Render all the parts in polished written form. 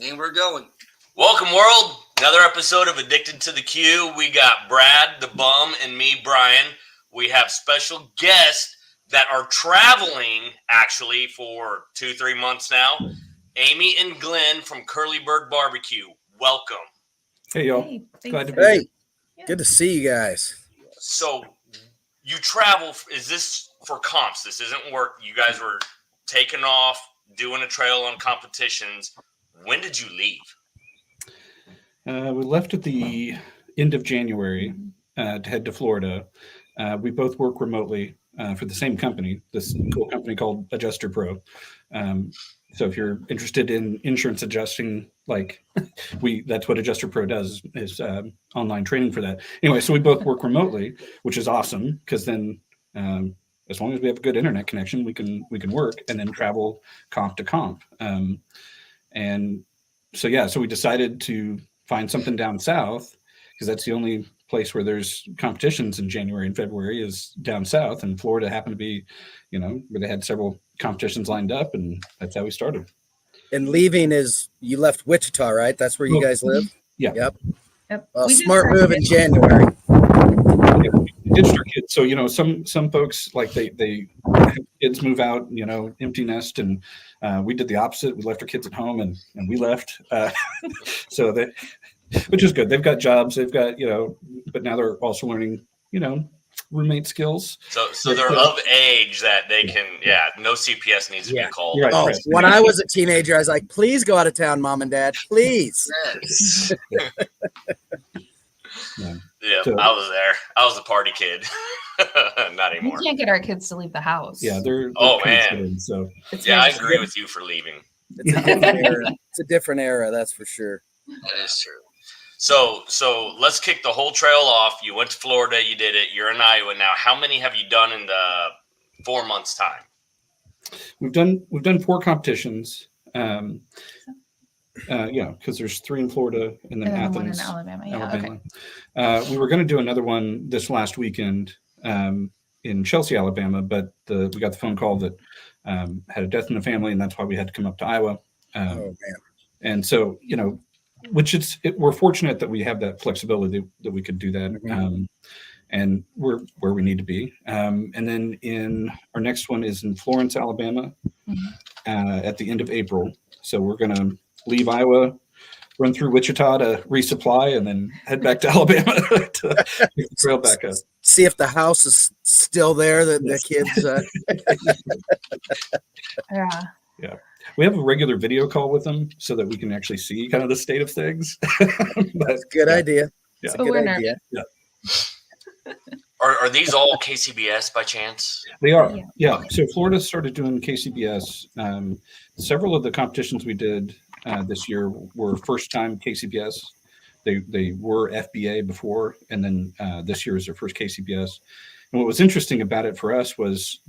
And we're going. Welcome, world. Another episode of Addicted to the Q. We got Brad, the bum, and me, Brian. We have special guests that are traveling, actually, for 2-3 months now. Amy and Glenn from Curly Bird BBQ. Welcome. Hey, y'all. Hey, Glad to be here. Yeah. Good to see you guys. So, you travel. Is this for comps? This isn't work. You guys were taking off, doing a trail on competitions. When did you leave? We left at the end of January to head to Florida. We both work remotely for the same company, this cool company called Adjuster Pro. So if you're interested in insurance adjusting, that's what Adjuster Pro does, is online training for that. Anyway, so we both work remotely, which is awesome because then as long as we have a good internet connection, we can work and then travel comp to comp. And so we decided to find something down south because that's the only place where there's competitions in January and February is down south, and Florida happened to be, where they had several competitions lined up, and that's how we started. And leaving is, you left Wichita, right? That's where you guys live? Yeah. Yep. We Smart just move in January. We ditched our kids. So, some folks, they kids move out, empty nest, and we did the opposite. We left our kids at home and we left. Which is good. They've got jobs. They've got, but now they're also learning, roommate skills. So they're of age that they can, no CPS needs to be called. Right, right. When I was a teenager, I was like, please go out of town, mom and dad, please. Yes. Yeah. So, I was there. I was a party kid. Not anymore. We can't get our kids to leave the house. Yeah, they're man. So It's I agree with you for leaving. It's a different era. It's a different era, that's for sure. That is true. So let's kick the whole trail off. You went to Florida. You did it. You're in Iowa now. How many have you done in the 4 months' time? we've done 4 competitions. Because there's 3 in Florida and then Athens, one in Alabama. Yeah, Alabama. Okay. We were going to do another one this last weekend in Chelsea, Alabama, but we got the phone call that had a death in the family, and that's why we had to come up to Iowa. Oh, man. And so, we're fortunate that we have that flexibility that we could do that. Mm-hmm. And we're where we need to be. And then in our next one is in Florence, Alabama, at the end of April. So we're going to leave Iowa, run through Wichita to resupply, and then head back to Alabama to pick the trail back up. See if the house is still there, the kids. Yeah. We have a regular video call with them so that we can actually see kind of the state of things. That's a good idea. Yeah. It's a But good we're idea. Yeah. Are these all KCBS by chance? They are. Yeah. Yeah. So Florida started doing KCBS. Several of the competitions we did this year were first time KCBS. They were FBA before, and then this year is their first KCBS. And what was interesting about it for us was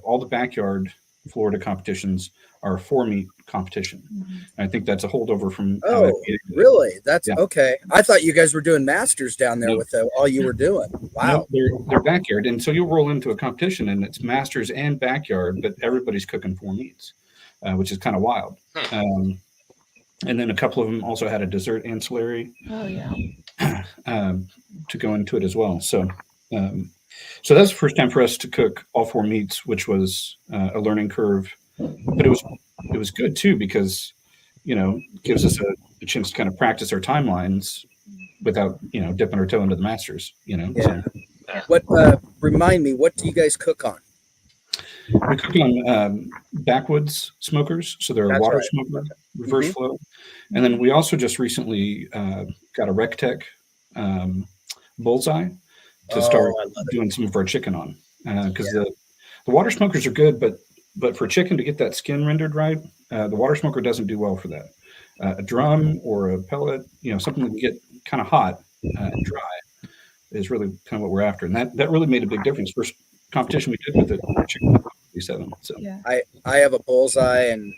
all the backyard Florida competitions are 4-meet competition. And I think that's a holdover from. Oh, really? That's Yeah. okay. I thought you guys were doing masters down there No. with all you were doing. Wow. No, they're backyard, and so you'll roll into a competition, and it's masters and backyard, but everybody's cooking 4 meats, which is kind of wild. And then a couple of them also had a dessert ancillary Oh yeah. to go into it as well. So that's the first time for us to cook all 4 meats, which was a learning curve, but it was good too because gives us a chance to kind of practice our timelines without dipping our toe into the masters. Yeah. What remind me, what do you guys cook on? We cook on backwoods smokers, so they're a That's water right. smoker, reverse flow, and then we also just recently got a Rectech bullseye to start I love it. doing some of our chicken on because the water smokers are good, but for chicken to get that skin rendered right, the water smoker doesn't do well for that. A drum or a pellet, something that can get kind of hot and dry is really kind of what we're after, and that really made a big difference. First competition we did with the chicken 37. So Yeah. I have a bullseye and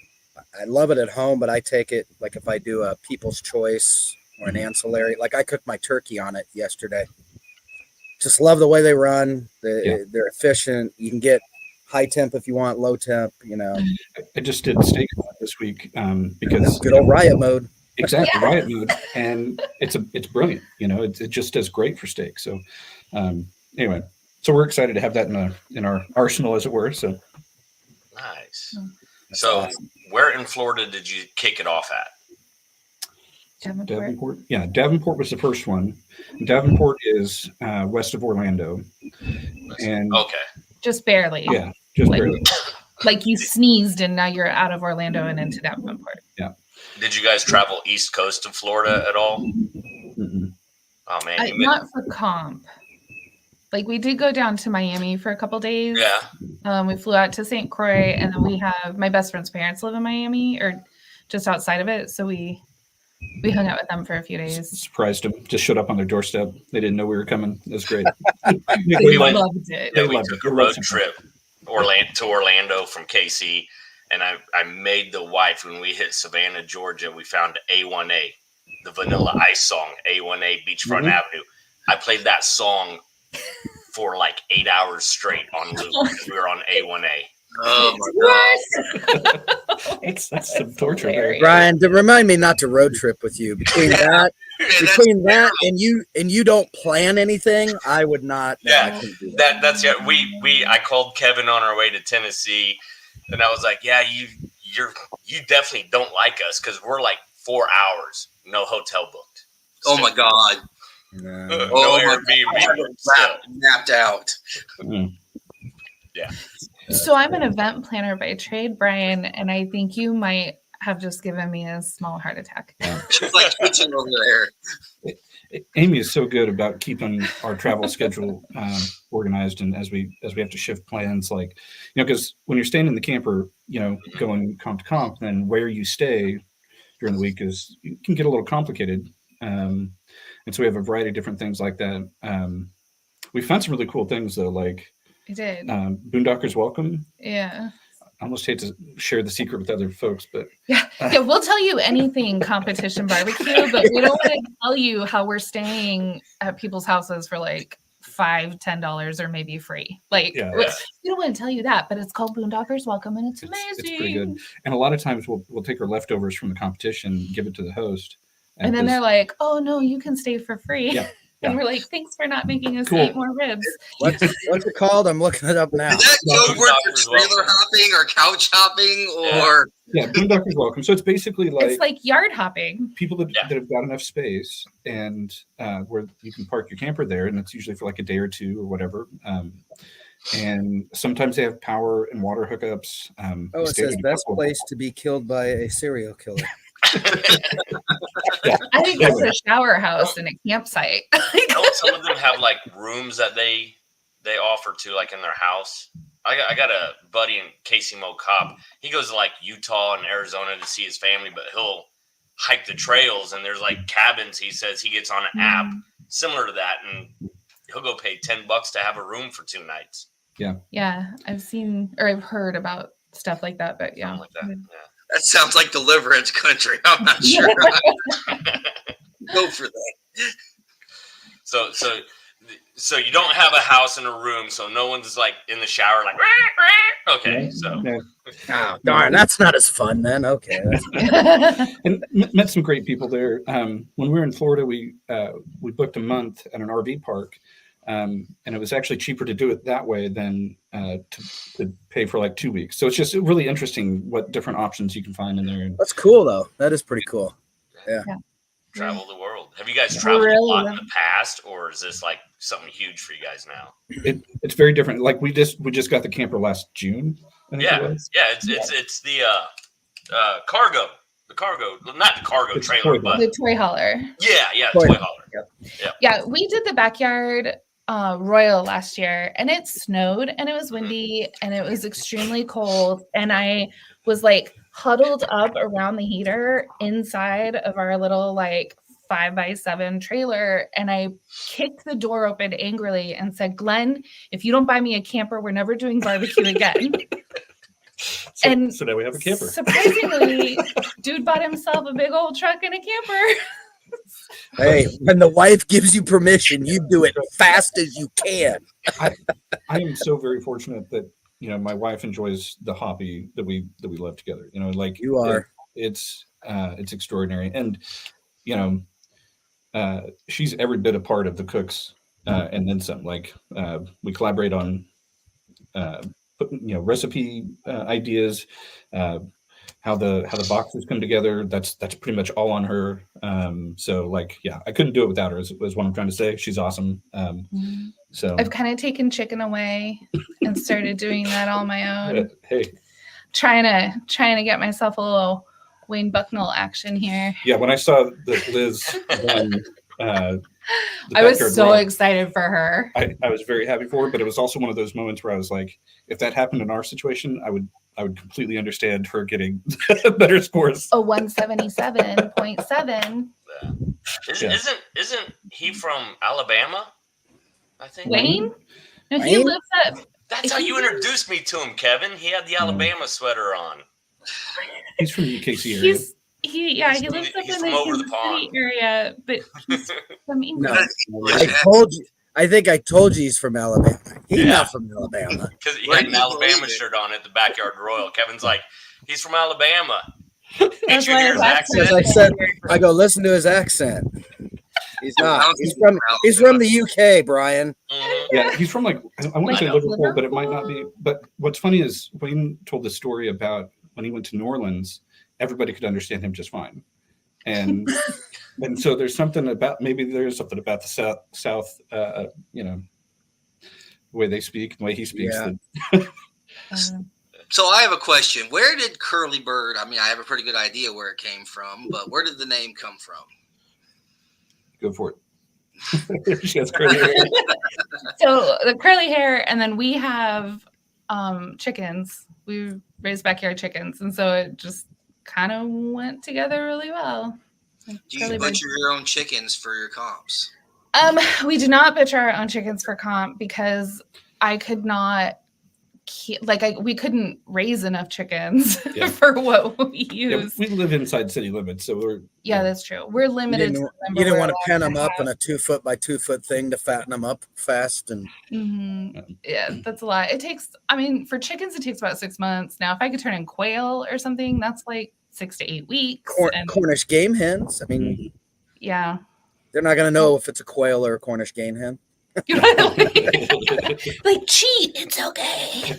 I love it at home, but I take it like if I do a People's Choice or an ancillary, like I cooked my turkey on it yesterday. Just love the way they run. They're efficient. You can get high temp if you want, low temp. I just did steak this week because Good old riot mode. Exactly, riot mode, and it's brilliant. It just does great for steak. So anyway, so we're excited to have that in our arsenal, as it were. So nice. That's So awesome. where in Florida did you kick it off at? Davenport. Yeah, Davenport was the first one. Davenport is west of Orlando, and Okay. Just barely. yeah, just Like- barely. Like you sneezed and now you're out of Orlando and into Davenport. Yeah. Did you guys travel east coast of Florida at all? Mm-mm. Oh man, you Not for comp. Like we did go down to Miami for a couple days. yeah. We flew out to St. Croix, and then we have my best friend's parents live in Miami or just outside of it, so we hung out with them for a few days. Surprised them. Just showed up on their doorstep. They didn't know we were coming. It was great. They went- loved it. Yeah, They we loved took it. a They road loved it. trip to Orlando from KC, and I made the wife, when we hit Savannah, Georgia, we found A1A, the Vanilla Ice song, A1A Beachfront Avenue. I played that song for like 8 hours straight on loop because we were on A1A. Oh my god. That's some torture there. hilarious. Brian, remind me not to road trip with you. Between that and you don't plan anything, I would not. no, Yeah, I couldn't do that. That's yeah. I called Kevin on our way to Tennessee, and I was like, yeah, you definitely don't like us because we're like 4 hours, no hotel booked. Oh my god. No. No Oh my Airbnb. still. Napped out. Mm. So I'm an event planner by trade, Brian, and I think you might have just given me a small heart attack. She's like twitching over there. Amy is so good about keeping our travel schedule organized, and as we have to shift plans, like because when you're staying in the camper, going comp to comp, then where you stay during the week it can get a little complicated, and so we have a variety of different things like that. We found some really cool things though, like I did. Boondockers Welcome. Yeah. I almost hate to share the secret with other folks, but Yeah, we'll tell you anything competition barbecue, but we don't want to tell you how we're staying at people's houses for like $5-10 or maybe free. Like Yeah. we don't want to tell you that, but it's called Boondockers Welcome and it's amazing. It's pretty good. And a lot of times we'll take our leftovers from the competition, give it to the host, And then they're like, "Oh no, you can stay for free." Yeah. And Yeah. we're like, "Thanks for not making us Cool. eat more ribs." What's it called? I'm looking it up now. Is that code word for Boondockers trailer welcome. hopping or couch hopping or yeah, Boondockers Welcome. So it's basically It's like yard hopping. people that Yeah. have got enough space and where you can park your camper there, and it's usually for like a day or two or whatever. And sometimes they have power and water hookups. Oh, we it stayed says at a best couple. place to be killed by a serial killer. I think it's a shower house and a campsite. Some of them have like rooms that they offer to, like in their house. I got a buddy in Casey Mo Cop. He goes to like Utah and Arizona to see his family, but he'll hike the trails and there's like cabins. He says he gets on an app similar to that, and he'll go pay $10 to have a room for 2 nights. Yeah, I've seen or I've heard about stuff like that, but yeah. Something like that. Yeah. that sounds like deliverance country. I'm not sure. Go for that. So you don't have a house and a room, so no one's like in the shower like, "Rah, rah." Okay, so Yeah. Oh, darn, that's not as fun then. Okay. And met some great people there. When we were in Florida, we booked a month at an RV park, and it was actually cheaper to do it that way than to pay for like 2 weeks. So it's just really interesting what different options you can find in there. That's cool though. That is pretty cool. travel the world. Have you guys traveled a Really? lot in the past, or is this like something huge for you guys now? It's very different. Like we just got the camper last June. I think it was. Yeah, it's the cargo. The cargo, not the cargo It's trailer, toy but The toy hauler. yeah, Toy toy hauler. Yeah, we did the backyard Royal last year, and it snowed and it was windy and it was extremely cold, and I was like huddled up around the heater inside of our little like 5x7 trailer, and I kicked the door open angrily and said, "Glenn, if you don't buy me a camper, we're never doing barbecue again." So now we have a camper. Surprisingly, dude bought himself a big old truck and a camper. Hey, when the wife gives you permission, you do it fast as you can. I am so very fortunate that my wife enjoys the hobby that we love together. Like You are. It's extraordinary, and she's every bit a part of the cooks, and then some. Like we collaborate on recipe ideas, how the boxes come together. That's pretty much all on her. So like, yeah, I couldn't do it without her. Is what I'm trying to say. She's awesome. So I've kind of taken chicken away and started doing that all my own. Hey, trying to get myself a little Wayne Bucknell action here. yeah. When I saw that Liz won, I was so excited for her. I was very happy for her, but it was also one of those moments where I was like, if that happened in our situation, I would completely understand her getting better scores. A 177.7. Isn't he from Alabama? I think Wayne? No, he Wayne? lives at. That's how you introduced me to him, Kevin. He had the Alabama sweater on. He's from the UKC area. He lives up in the over the Kansas pond. City area, but he's from England. No, I told you. I think I told you he's from Alabama. He's not from Alabama. Because he had an Alabama shirt on at the Backyard Royal. Kevin's like, he's from Alabama. That's Can't you why hear his I accent? As I said, I go listen to his accent. He's not. He's from the UK, Brian. Mhm. Yeah, he's from like I want to say know. Liverpool, but it might not be. But what's funny is Wayne told the story about when he went to New Orleans, everybody could understand him just fine, and so there's something about the South, the way they speak, the way he speaks. Yeah. So I have a question. Where did Curly Bird? I mean, I have a pretty good idea where it came from, but where did the name come from? Go for it. She has curly hair. So the curly hair, and then we have chickens. We raise backyard chickens, and so it just kind of went together really well. Do you butcher your own chickens for your comps? We do not butcher our own chickens for comp because I could not. We couldn't raise enough chickens for what we use. Yeah, we live inside city limits, so we're that's true. We're limited. You didn't want to pen them up in a 2 foot by 2 foot thing to fatten them up fast, and yeah, that's a lot. It takes. I mean, for chickens, it takes about 6 months. Now, if I could turn in quail or something, that's like 6 to 8 weeks. Cornish game hens. I mean, yeah, they're not going to know if it's a quail or a Cornish game hen. like cheat, it's okay.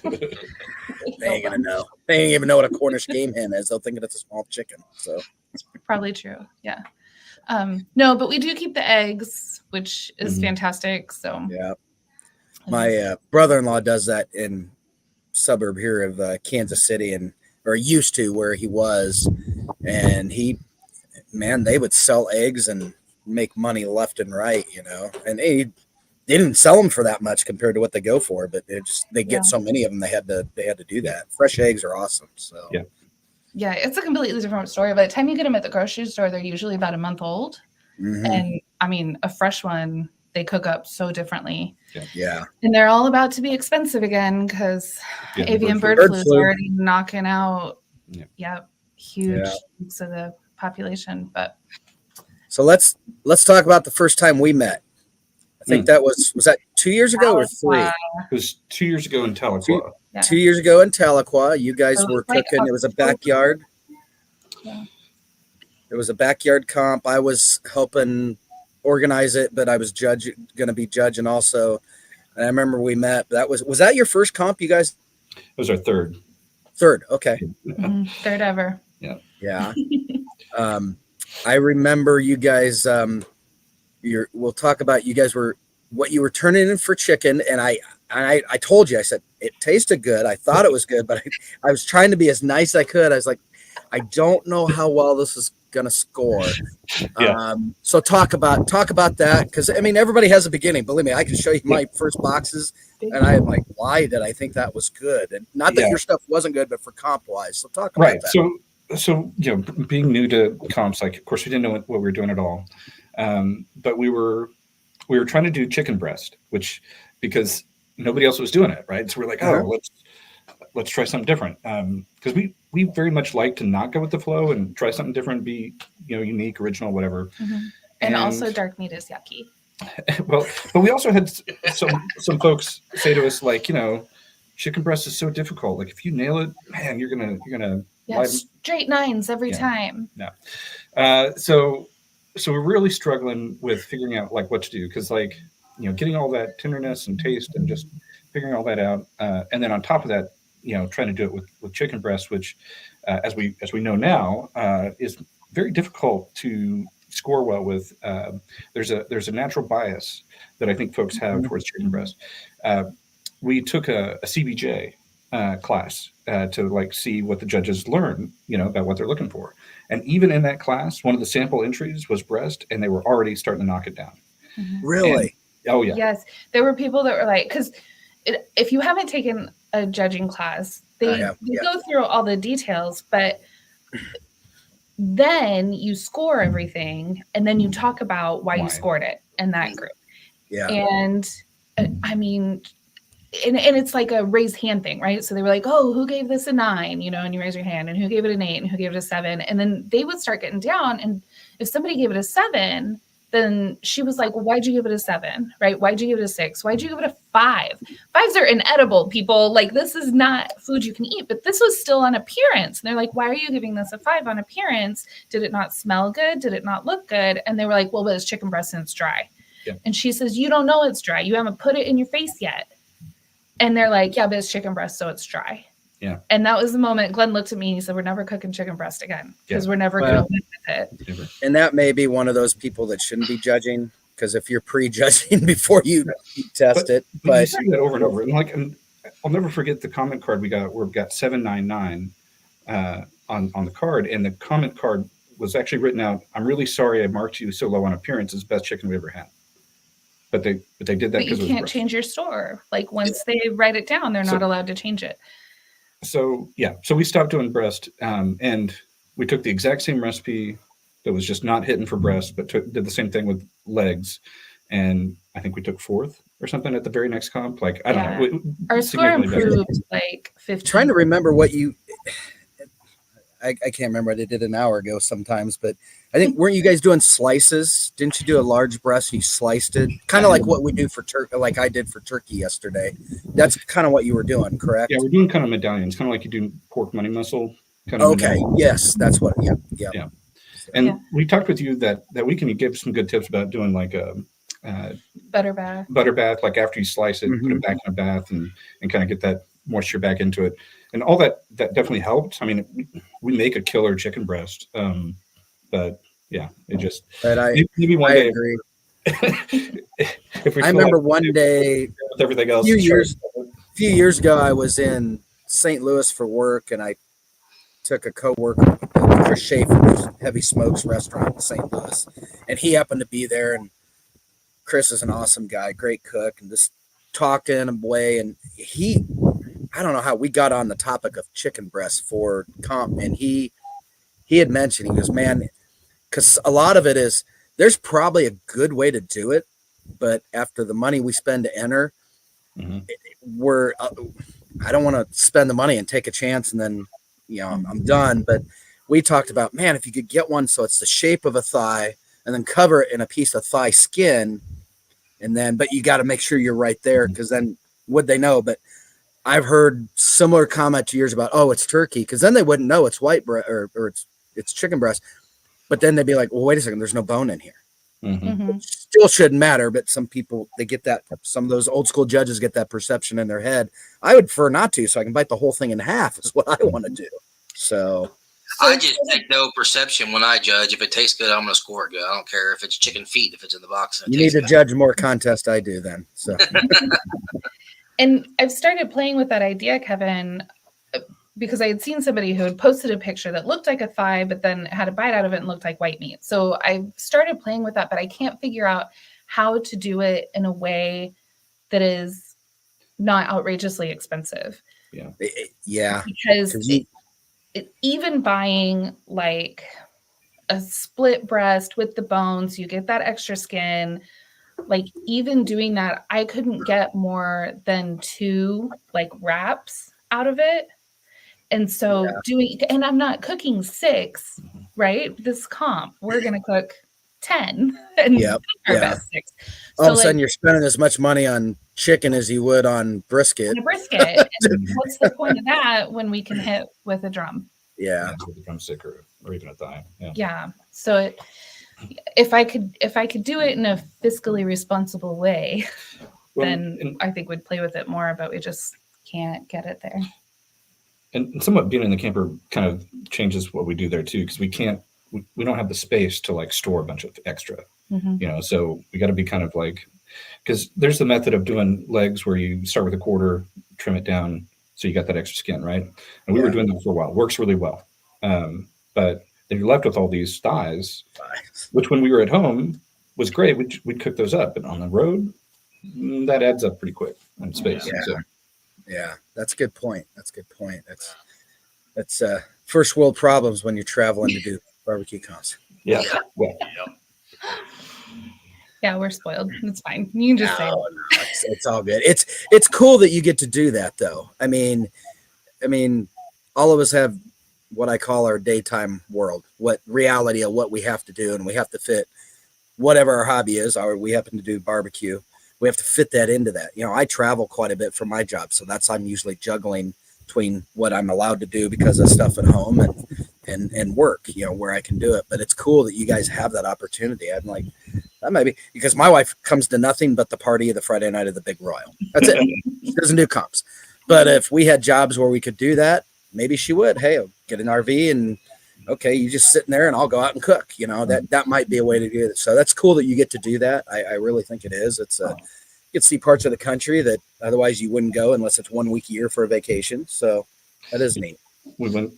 They ain't gonna know. They ain't even know what a Cornish game hen is. They'll think it's a small chicken. So probably true. Yeah. No, but we do keep the eggs, which is fantastic. So yeah, my brother-in-law does that in suburb here of Kansas City, or used to where he was, and they would sell eggs and make money left and right, and they didn't sell them for that much compared to what they go for, but they get so many of them. They had to do that. Fresh eggs are awesome. So yeah, it's a completely different story. By the time you get them at the grocery store, they're usually about a month old. And I mean, a fresh one, they cook up so differently. Yeah. And they're all about to be expensive again because avian bird flu is already knocking out huge chunks of the population. But so let's talk about the first time we met. I think that was that 2 years ago or 3? It was 2 years ago in Tahlequah. 2 years ago in Tahlequah. You guys were cooking. It was a backyard. Yeah. It was a backyard comp. I was helping organize it, but I was going to be judging also. And I remember we met. Was that your first comp, you guys? It was our third. Third, okay. Third ever. Yeah. Yeah. I remember you guys. We'll talk about you guys what you were turning in for chicken, and I told you, I said it tasted good. I thought it was good, but I was trying to be as nice as I could. I was like, I don't know how well this is gonna score. So talk about that, because I mean everybody has a beginning. Believe me, I can show you my first boxes, and I'm like, why did I think that was good? And not that your stuff wasn't good, but for comp wise. So talk about that. So being new to comps, like of course we didn't know what we were doing at all. But we were trying to do chicken breast, because nobody else was doing it, right? So we're like, let's try something different. Because we very much like to not go with the flow and try something different, be unique, original, whatever. And also dark meat is yucky. Well, but we also had some folks say to us like, chicken breast is so difficult. Like if you nail it, man, you're gonna Yeah, straight nines every time. So we're really struggling with figuring out like what to do, because like, you know, getting all that tenderness and taste and just figuring all that out, and then on top of that, you know, trying to do it with chicken breast, which as we know now, is very difficult to score well with. There's a natural bias that I think folks have towards chicken breast. We took a CBJ class to like see what the judges learn, you know, about what they're looking for. And even in that class, one of the sample entries was breast, and they were already starting to knock it down. Really? And, oh yeah. Yes, there were people that were like, because if you haven't taken a judging class, they go through all the details, but then you score everything, and then you talk about why you scored it in that group. Yeah. And I mean, and it's like a raise hand thing, right? So they were like, oh, who gave this a 9? You know, and you raise your hand, and who gave it an 8, and who gave it a 7. And then they would start getting down. And if somebody gave it a 7, then she was like, well, why'd you give it a 7? Right? Why'd you give it a 6? Why'd you give it a 5? 5s are inedible, people. Like, this is not food you can eat, but this was still on appearance. And they're like, why are you giving this a 5 on appearance? Did it not smell good? Did it not look good? And they were like, well, but it's chicken breast and it's dry. Yeah. And she says, you don't know it's dry. You haven't put it in your face yet. And they're like, yeah, but it's chicken breast, so it's dry. Yeah. And that was the moment Glenn looked at me and he said, we're never cooking chicken breast again, because we're never going to win with it. And that may be one of those people that shouldn't be judging, because if you're pre-judging before you test it. But you see that over and over. And I'll never forget the comment card we got, where we got 799 on the card. And the comment card was actually written out, I'm really sorry I marked you so low on appearance. It's the best chicken we ever had. But they did that because you can't change your store. Like, once they write it down, they're not allowed to change it. So we stopped doing breast, and we took the exact same recipe that was just not hitting for breast, but did the same thing with legs. And I think we took 4th or something at the very next comp. Like, I don't know. Our score improved like 15. Trying to remember what you. I can't remember. I did an hour ago sometimes, but I think, weren't you guys doing slices? Didn't you do a large breast and you sliced it? Kind of like what we do for turkey, like I did for turkey yesterday. That's kind of what you were doing, correct? Yeah, we're doing kind of medallions, kind of like you do pork money muscle. Kind of okay. Medallions. Yes, that's what. Yeah. And we talked with you that week, and you gave some good tips about doing like a butter bath, like after you slice it, put it back in a bath and kind of get that moisture back into it. And all that definitely helped. I mean, we make a killer chicken breast, but yeah, it just. But maybe one day. Agree. If we I remember one day, with everything else. A few years ago, I was in St. Louis for work, and I took a coworker, Chris Schaefer, who's Heavy Smokes restaurant in St. Louis, and he happened to be there. And Chris is an awesome guy, great cook, and just talking away. And I don't know how we got on the topic of chicken breast for comp, and he had mentioned, he goes, man, because a lot of it is, there's probably a good way to do it, but after the money we spend to enter, I don't want to spend the money and take a chance and then, you know, I'm done. But we talked about, man, if you could get one so it's the shape of a thigh, and then cover it in a piece of thigh skin, and then, but you got to make sure you're right there, because then would they know? But I've heard similar comment to yours about, oh, it's turkey, because then they wouldn't know it's white breast or it's chicken breast. But then they'd be like, well, wait a second, there's no bone in here. Still shouldn't matter, but some people, they get that. Some of those old school judges get that perception in their head. I would prefer not to, so I can bite the whole thing in half is what I want to do. So I just take no perception when I judge. If it tastes good, I'm going to score it good. I don't care if it's chicken feet, if it's in the box. You need to judge more contest I do then. So. And I've started playing with that idea, Kevin, because I had seen somebody who had posted a picture that looked like a thigh, but then had a bite out of it and looked like white meat. So I started playing with that, but I can't figure out how to do it in a way that is not outrageously expensive. Yeah. Because even buying like a split breast with the bones, you get that extra skin. Like, even doing that, I couldn't get more than 2 like wraps out of it. And so and I'm not cooking 6, right? This comp, we're going to cook 10 and our best 6. All of a sudden you're spending as much money on chicken as you would on brisket. And a brisket. And what's the point of that when we can hit with a drum? Yeah. With a drumstick or even a thigh. Yeah. Yeah. So if I could do it in a fiscally responsible way, Well, then I think we'd play with it more, but we just can't get it there. and somewhat being in the camper kind of changes what we do there too, because we don't have the space to like store a bunch of extra, so we got to be kind of like, because there's the method of doing legs where you start with a quarter, trim it down so you got that extra skin, right? And we were doing that for a while. It works really well. But then you're left with all these thighs, which when we were at home was great. We'd cook those up, but on the road, that adds up pretty quick in space. Yeah. So. Yeah, that's a good point. That's first world problems when you're traveling to do barbecue comps. Yeah. Yeah, we're spoiled. It's fine. You can just say it. It's all good. It's cool that you get to do that though. I mean, all of us have what I call our daytime world, what reality of what we have to do, and we have to fit whatever our hobby is, or we happen to do barbecue. We have to fit that into that. I travel quite a bit for my job, so I'm usually juggling between what I'm allowed to do because of stuff at home and work, where I can do it. But it's cool that you guys have that opportunity. I'm like, that might be because my wife comes to nothing but the party of the Friday night of the Big Royal. That's it. She doesn't do comps. But if we had jobs where we could do that, maybe she would. Hey, I'll get an RV and okay, you just sitting there and I'll go out and cook. That might be a way to do it. So that's cool that you get to do that. I really think it is. It's you get to see parts of the country that otherwise you wouldn't go unless it's 1 week a year for a vacation. So that is neat. We went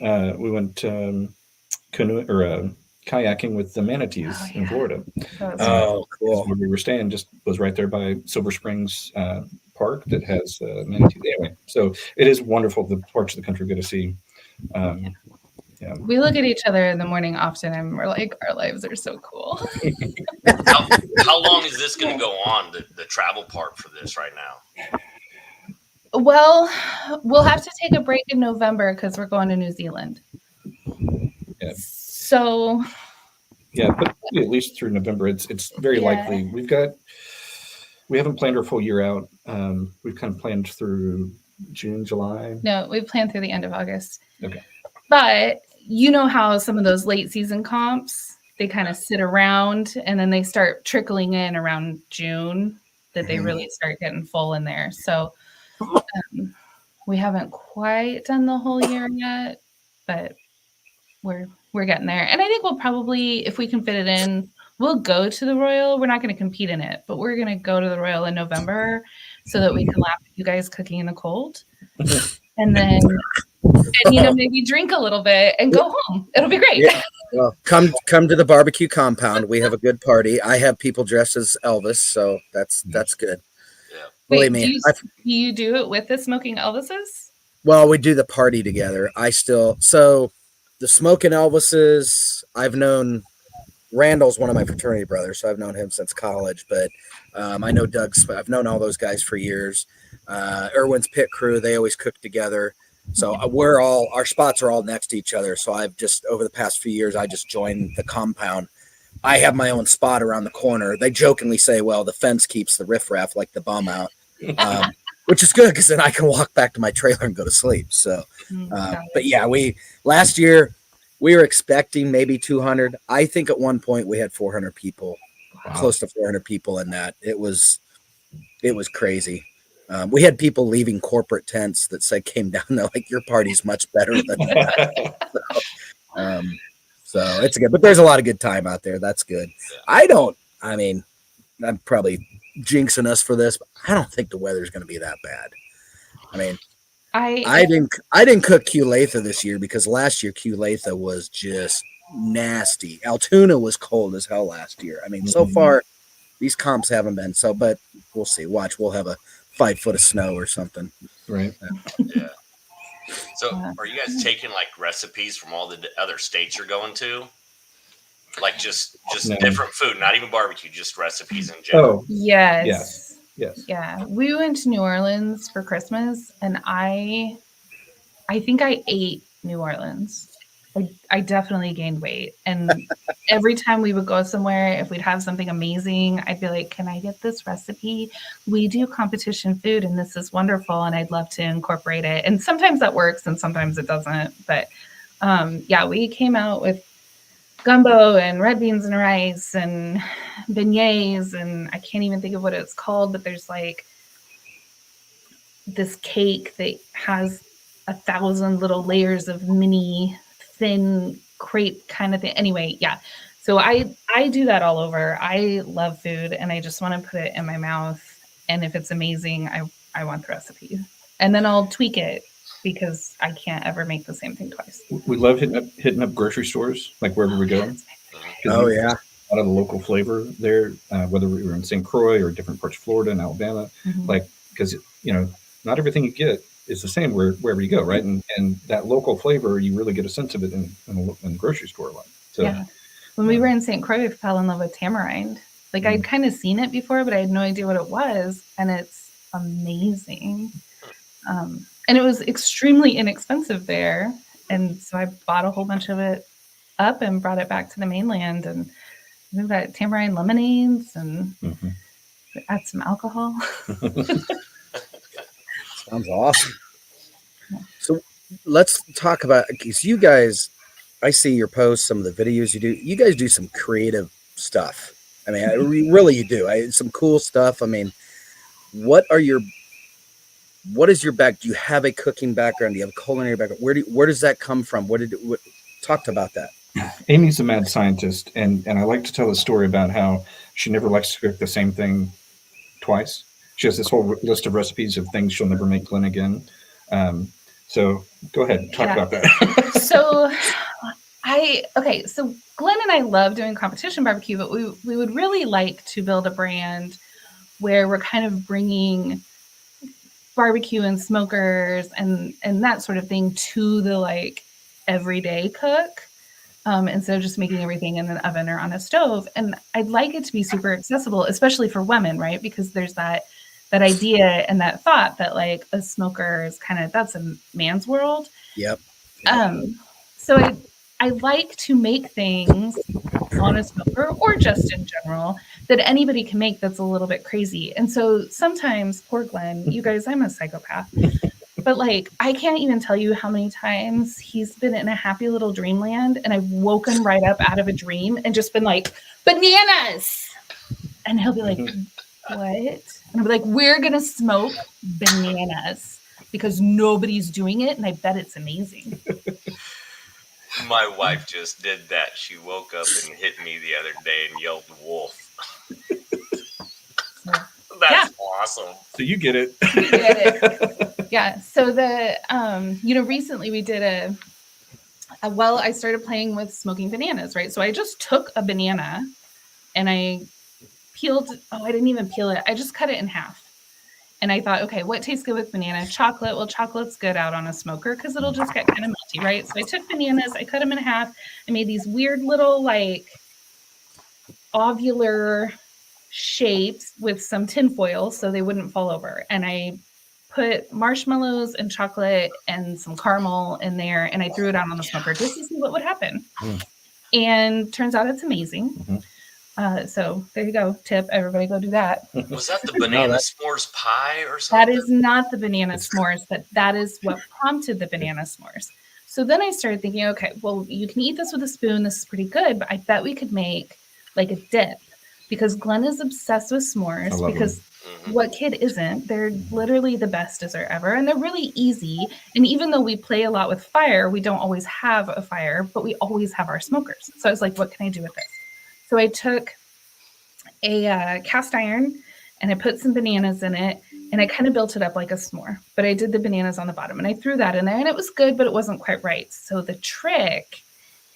canoe or kayaking with the manatees in Florida. Cool. Where we were staying just was right there by Silver Springs Park that has manatees. Anyway, so it is wonderful the parts of the country we get to see. We look at each other in the morning often and we're like, our lives are so cool. How long is this going to go on, the travel part for this right now? Well, we'll have to take a break in November because we're going to New Zealand. Yeah. So. Yeah, but at least through November, it's very likely. We haven't planned our full year out. We've kind of planned through June, July. No, we've planned through the end of August. Okay. But you know how some of those late season comps, they kind of sit around and then they start trickling in around June that they really start getting full in there. So we haven't quite done the whole year yet, but we're getting there. And I think we'll probably, if we can fit it in, we'll go to the Royal. We're not going to compete in it, but we're going to go to the Royal in November so that we can laugh at you guys cooking in the cold. And then maybe drink a little bit and go home. It'll be great. Yeah. Well, come to the barbecue compound. We have a good party. I have people dressed as Elvis, so that's good. Yeah. Believe me. Do you do it with the Smoking Elvises? Well, we do the party together. So the Smoking Elvises, I've known Randall's one of my fraternity brothers, so I've known him since college, but I know Doug's, I've known all those guys for years. Irwin's pit crew, they always cook together. So our spots are all next to each other. So I've just, over the past few years, I just joined the compound. I have my own spot around the corner. They jokingly say, well, the fence keeps the riffraff like the bum out, which is good because then I can walk back to my trailer and go to sleep. So, but yeah, last year we were expecting maybe 200. I think at one point we had 400 people, close to 400 people in that. It was crazy. We had people leaving corporate tents that came down. They're like, your party's much better than that. So it's good, but there's a lot of good time out there. That's good. I'm probably jinxing us for this, but I don't think the weather's going to be that bad. I mean, I didn't cook Culetha this year because last year Culetha was just nasty. Altoona was cold as hell last year. I mean, so far these comps haven't been so, but we'll see. Watch, we'll have a 5 foot of snow or something. Right. Yeah. So are you guys taking like recipes from all the other states you're going to? Like just different food, not even barbecue, just recipes in general. Oh, Yes. yes. We went to New Orleans for Christmas and I think I ate New Orleans. I definitely gained weight. And every time we would go somewhere, if we'd have something amazing, I'd be like, can I get this recipe? We do competition food and this is wonderful. And I'd love to incorporate it. And sometimes that works and sometimes it doesn't. But yeah, we came out with gumbo and red beans and rice and beignets. And I can't even think of what it's called, but there's like this cake that has 1,000 little layers of mini thin crepe kind of thing. Anyway, yeah. So I do that all over. I love food and I just want to put it in my mouth. And if it's amazing, I want the recipe. And then I'll tweak it because I can't ever make the same thing twice. We love hitting up grocery stores, like wherever we go. Oh yeah. A lot of the local flavor there, whether we were in St. Croix or different parts of Florida and Alabama, like, because, you know, not everything you get is the same wherever you go, right? And that local flavor, you really get a sense of it in the grocery store a lot. So, yeah. When we were in St. Croix, we fell in love with tamarind. Like I'd kind of seen it before, but I had no idea what it was. And it's amazing. And it was extremely inexpensive there. And so I bought a whole bunch of it up and brought it back to the mainland. And we've got tamarind lemonades and add some alcohol. Sounds awesome. So let's talk about, because you guys, I see your posts, some of the videos you do. You guys do some creative stuff. I mean, really, you do. Some cool stuff. I mean, what is your back? Do you have a cooking background? Do you have a culinary background? Where does that come from? Talked about that. Amy's a mad scientist, and I like to tell a story about how she never likes to cook the same thing twice. She has this whole list of recipes of things she'll never make Glenn again. So go ahead, talk about that. So Glenn and I love doing competition barbecue, but we would really like to build a brand where we're kind of bringing barbecue and smokers and that sort of thing to the like everyday cook. Instead of just making everything in an oven or on a stove. And I'd like it to be super accessible, especially for women, right? Because there's that idea and that thought that like a smoker is that's a man's world. Yep. So I like to make things on a smoker or just in general that anybody can make that's a little bit crazy. And so sometimes, poor Glenn, you guys, I'm a psychopath. But like, I can't even tell you how many times he's been in a happy little dreamland and I've woken right up out of a dream and just been like, bananas. And he'll be like, what? And I'll be like, we're going to smoke bananas because nobody's doing it. And I bet it's amazing. My wife just did that. She woke up and hit me the other day and yelled wolf. That's awesome. So you get it. You get it. Yeah. So recently we did I started playing with smoking bananas, right? So I just took a banana and I I didn't even peel it. I just cut it in half. And I thought, okay, what tastes good with banana? Chocolate. Well, chocolate's good out on a smoker because it'll just get kind of melty, right? So I took bananas, I cut them in half. I made these weird little like ovular shapes with some tinfoil so they wouldn't fall over. And I put marshmallows and chocolate and some caramel in there and I threw it out on the smoker just to see what would happen. And turns out it's amazing. So there you go. Tip, everybody go do that. Was that the banana s'mores pie or something? That is not the banana s'mores, but that is what prompted the banana s'mores. So then I started thinking, okay, well, you can eat this with a spoon. This is pretty good, but I bet we could make like a dip because Glenn is obsessed with s'mores because what kid isn't? They're literally the best dessert ever. And they're really easy. And even though we play a lot with fire, we don't always have a fire, but we always have our smokers. So I was like, what can I do with this? So I took a cast iron and I put some bananas in it and I kind of built it up like a s'more, but I did the bananas on the bottom and I threw that in there and it was good, but it wasn't quite right. So the trick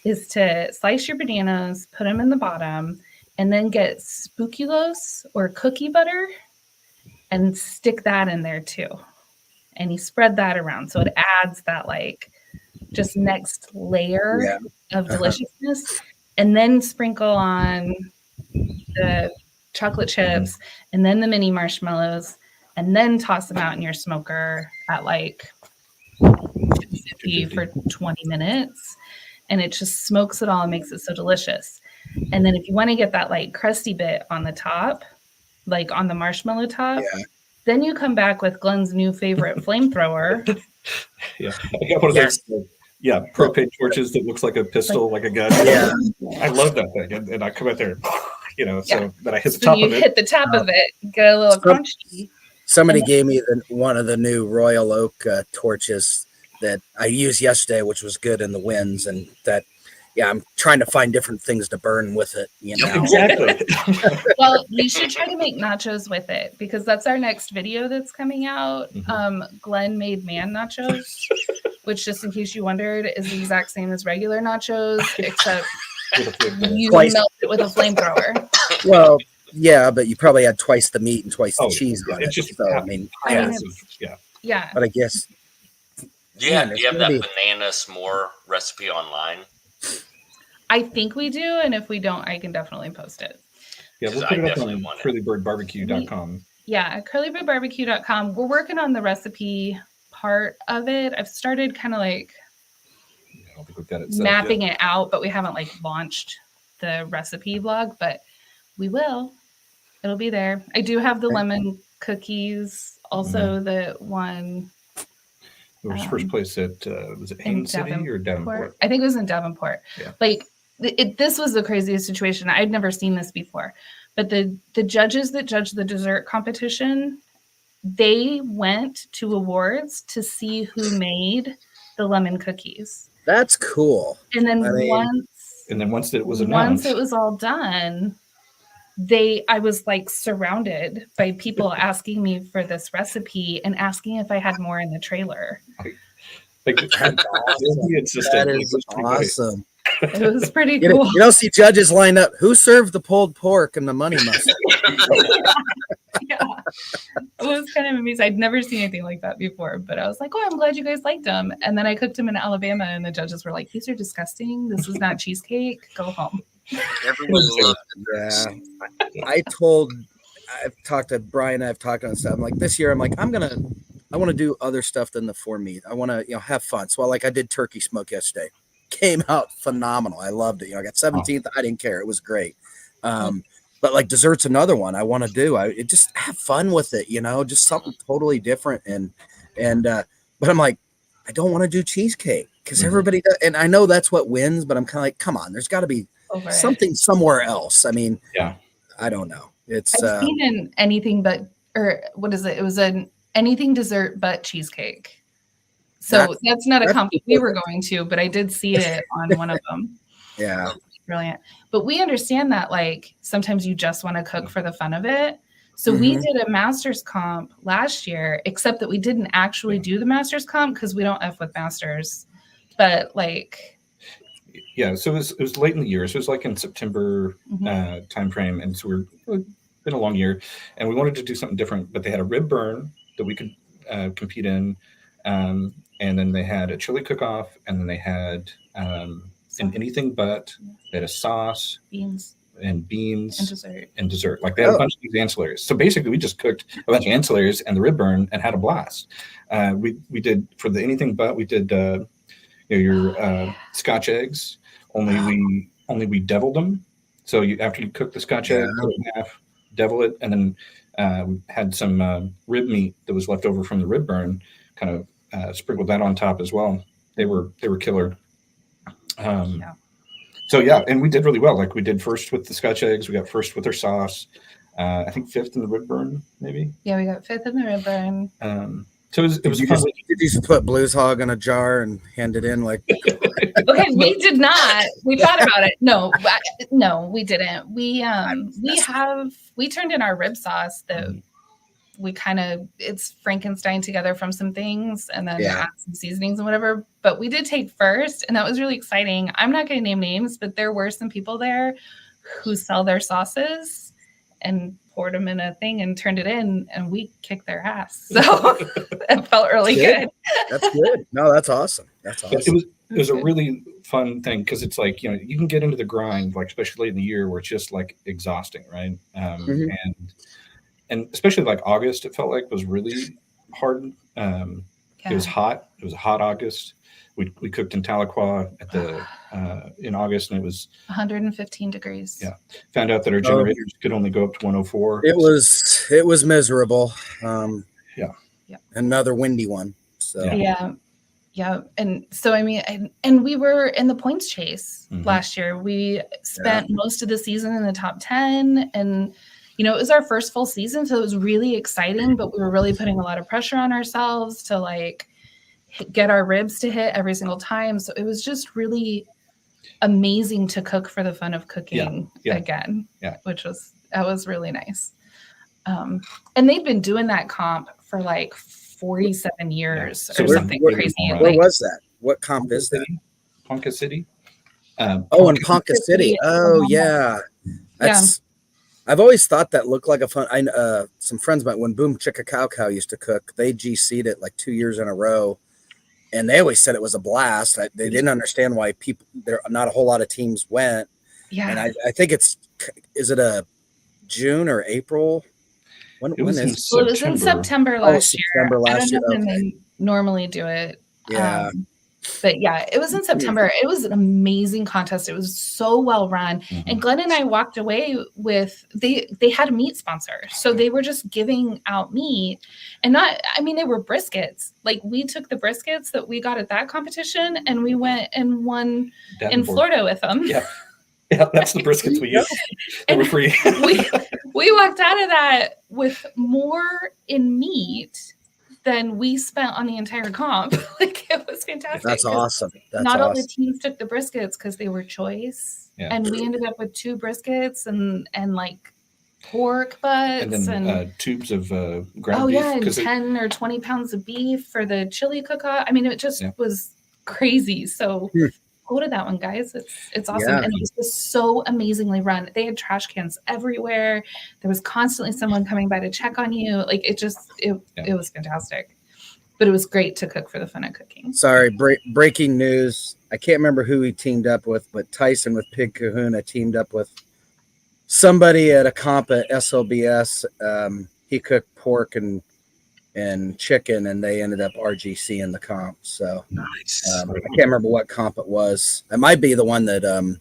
is to slice your bananas, put them in the bottom, and then get speculoos or cookie butter and stick that in there too. And you spread that around. So it adds that like just next layer of deliciousness. And then sprinkle on the chocolate chips and then the mini marshmallows and then toss them out in your smoker at like 250 for 20 minutes. and it just smokes it all and makes it so delicious. And then if you want to get that like crusty bit on the top, like on the marshmallow top, then you come back with Glenn's new favorite flamethrower. Yeah, I got one of those. Propane torches that looks like a pistol, like a gun. Yeah, I love that thing, and I come out there, so that I hit the top of it. You hit the top of it, get a little crunchy. Somebody gave me one of the new Royal Oak torches that I used yesterday, which was good in the winds, and that. Yeah, I'm trying to find different things to burn with it. Exactly. Well, we should try to make nachos with it because that's our next video that's coming out. Glenn made man nachos, which, just in case you wondered, is the exact same as regular nachos, except you melt it with a flamethrower. Well, yeah, but you probably had twice the meat and twice the cheese on it. Just, so, yeah. But I guess. Do you have that banana s'more recipe online? I think we do, and if we don't, I can definitely post it. Yeah, we'll put it up on curlybirdbbq.com. Yeah, curlybirdbbq.com. We're working on the recipe part of it. I've started kind of like mapping it out, but we haven't like launched the recipe blog, but we will. It'll be there. I do have the lemon cookies, also the one. It was first place at, was it Haines City or Davenport? I think it was in Davenport. Yeah. Like, this was the craziest situation. I'd never seen this before. But the judges that judged the dessert competition, they went to awards to see who made the lemon cookies. That's cool. And then once it was announced, once it was all done, I was like surrounded by people asking me for this recipe and asking if I had more in the trailer. That is awesome. It was pretty cool. You don't see judges line up. Who served the pulled pork and the money mustard? Yeah. It was kind of amazing. I'd never seen anything like that before, but I was like, oh, I'm glad you guys liked them. And then I cooked them in Alabama, and the judges were like, these are disgusting. This is not cheesecake. Go home. Everyone loved it. Yeah. I've talked to Brian, I've talked on stuff. I'm like, this year, I'm like, I want to do other stuff than the 4 meat. I want to, have fun. So like I did turkey smoke yesterday. Came out phenomenal. I loved it. I got 17th. I didn't care. It was great. But like dessert's another one I want to do. I just have fun with it, just something totally different. But I'm like, I don't want to do cheesecake because everybody does. And I know that's what wins, but I'm kind of like, come on, there's got to be something somewhere else. I mean, I don't know. It's I've seen an anything but, or what is it? It was an anything dessert but cheesecake. So that's not a company we were going to, but I did see it on one of them. Yeah. Brilliant. But we understand that like sometimes you just want to cook for the fun of it. So we did a master's comp last year, except that we didn't actually do the master's comp because we don't F with masters. But like, yeah, so it was late in the year. So it was like in September timeframe, and so it's been a long year, and we wanted to do something different. But they had a rib burn that we could compete in, and then they had a chili cook-off, and then they had an anything but. They had a sauce, beans, and dessert. Like they had a bunch of these ancillaries. So basically, we just cooked a bunch of ancillaries and the rib burn and had a blast. We did for the anything but. We did your Scotch eggs. Only we deviled them. So after you cook the Scotch egg, cut it in half, devil it, and then we had some rib meat that was left over from the rib burn. Kind of sprinkled that on top as well. They were killer. So yeah, and we did really well. Like we did first with the Scotch eggs. We got first with our sauce. I think 5th in the rib burn, maybe. Yeah, we got 5th in the rib burn. So it was fun. Did you just put Blues Hog in a jar and hand it in like? Okay, we did not. We thought about it. No, we didn't. We turned in our rib sauce that we it's Frankenstein together from some things and then add some seasonings and whatever. But we did take first, and that was really exciting. I'm not going to name names, but there were some people there who sell their sauces and poured them in a thing and turned it in, and we kicked their ass. So it felt really good. That's good. No, that's awesome. That's awesome. It was a really fun thing because it's like, you can get into the grind, like especially late in the year where it's just like exhausting, right? And especially like August, it felt like was really hard. It was hot. It was a hot August. We cooked in Tahlequah at the in August, and it was 115 degrees. Yeah. Found out that our generators could only go up to 104. It was miserable. Yeah. Another windy one. So Yeah. And so, I mean, and we were in the points chase last year. We spent most of the season in the top 10, and, you know, it was our first full season. So it was really exciting, but we were really putting a lot of pressure on ourselves to like get our ribs to hit every single time. So it was just really amazing to cook for the fun of cooking again, which was really nice. And they've been doing that comp for like 47 years or something crazy. Where was that? What comp is that? Ponca City. In Ponca City. Oh yeah. I've always thought that looked like a fun. Some friends might when Boom Chicka Cow Cow used to cook. They GC'd it like 2 years in a row, and they always said it was a blast. They didn't understand why not a whole lot of teams went. Yeah, and I think is it a June or April? It was in September last year. I don't know when they normally do it. Yeah. But yeah, it was in September. It was an amazing contest. It was so well run. And Glenn and I walked away with, they had a meat sponsor. So they were just giving out meat and they were briskets. Like we took the briskets that we got at that competition and we went and won in Florida with them. Yeah. Yeah, that's the briskets we used. They were free. we walked out of that with more in meat than we spent on the entire comp. Like it was fantastic. That's awesome. Not all the teams took the briskets because they were choice. Yeah. And we ended up with 2 briskets and like pork butts and then tubes of ground beef. Oh yeah, and 10 or 20 pounds of beef for the chili cook-off. I mean, it just was crazy. So go to that one, guys. It's awesome. And it was just so amazingly run. They had trash cans everywhere. There was constantly someone coming by to check on you. Like it was fantastic. But it was great to cook for the fun of cooking. Sorry, breaking news. I can't remember who he teamed up with, but Tyson with Pig Kahuna teamed up with somebody at a comp at SLBS. He cooked pork and chicken, and they ended up RGC in the comp. So nice. I can't remember what comp it was. It might be the one that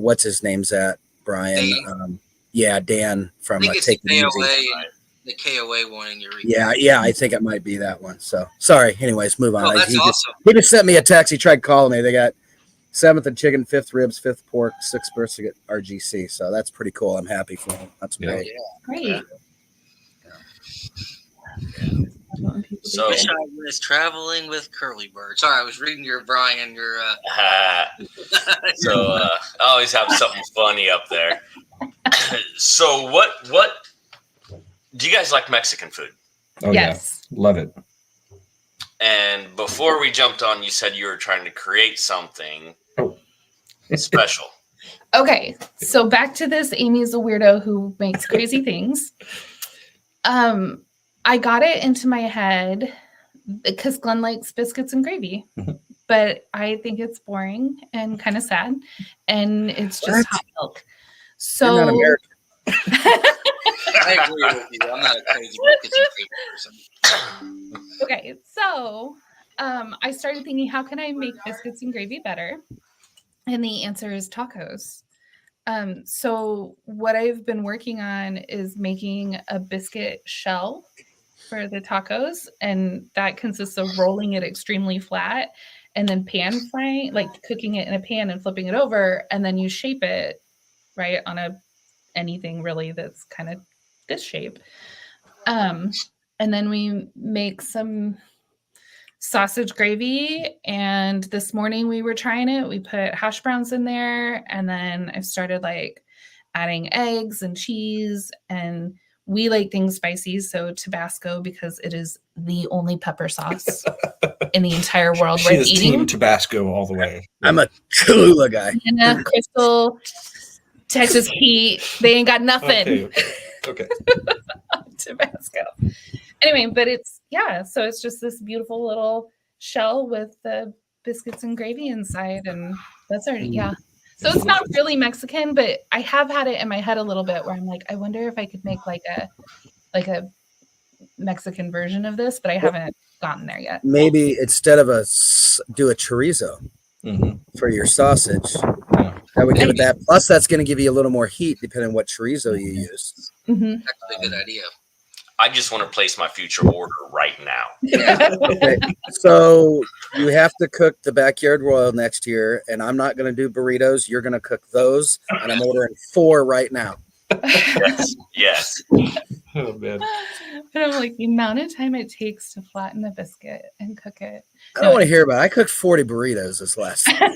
what's his name's at, Brian. Dan from Take the KOA one in Eureka. Yeah, I think it might be that one. So sorry. Anyways, move on. Oh, that's awesome. He just sent me a text. He tried calling me. They got 7th and chicken, 5th ribs, 5th pork, 6th brisket RGC. So that's pretty cool. I'm happy for him. That's great. Yeah. Great. So I was traveling with Curly Bird. Sorry, I was reading your Brian. So I always have something funny up there. So what do you guys like Mexican food? Oh yes, love it. And before we jumped on, you said you were trying to create something special. Okay, so back to this. Amy's a weirdo who makes crazy things. I got it into my head because Glenn likes biscuits and gravy, but I think it's boring and kind of sad, and it's just hot milk. So you're not American. I agree with you. I'm not a crazy biscuits and gravy person. Okay, so I started thinking, how can I make biscuits and gravy better? And the answer is tacos. So what I've been working on is making a biscuit shell for the tacos, and that consists of rolling it extremely flat and then pan frying, like cooking it in a pan and flipping it over, and then you shape it right on anything really that's kind of this shape. And then we make some sausage gravy, and this morning we were trying it. We put hash browns in there, and then I started like adding eggs and cheese, and we like things spicy, so Tabasco, because it is the only pepper sauce in the entire world worth eating. Team Tabasco all the way. I'm a Cholula guy. And Crystal, Texas Heat, they ain't got nothing. Okay. Tabasco. Anyway, but so it's just this beautiful little shell with the biscuits and gravy inside, and that's already So it's not really Mexican, but I have had it in my head a little bit where I'm like, I wonder if I could make like a Mexican version of this, but I haven't gotten there yet. Maybe instead of do a chorizo for your sausage. Yeah. That would give it that. Plus, that's going to give you a little more heat depending on what chorizo you use. Mhm. That's a good idea. I just want to place my future order right now. Okay, so you have to cook the backyard royal next year, and I'm not going to do burritos. You're going to cook those, and I'm ordering 4 right now. Yes, yes. Oh man. And I'm like, the amount of time it takes to flatten a biscuit and cook it. I don't want to hear about it. I cooked 40 burritos this last. I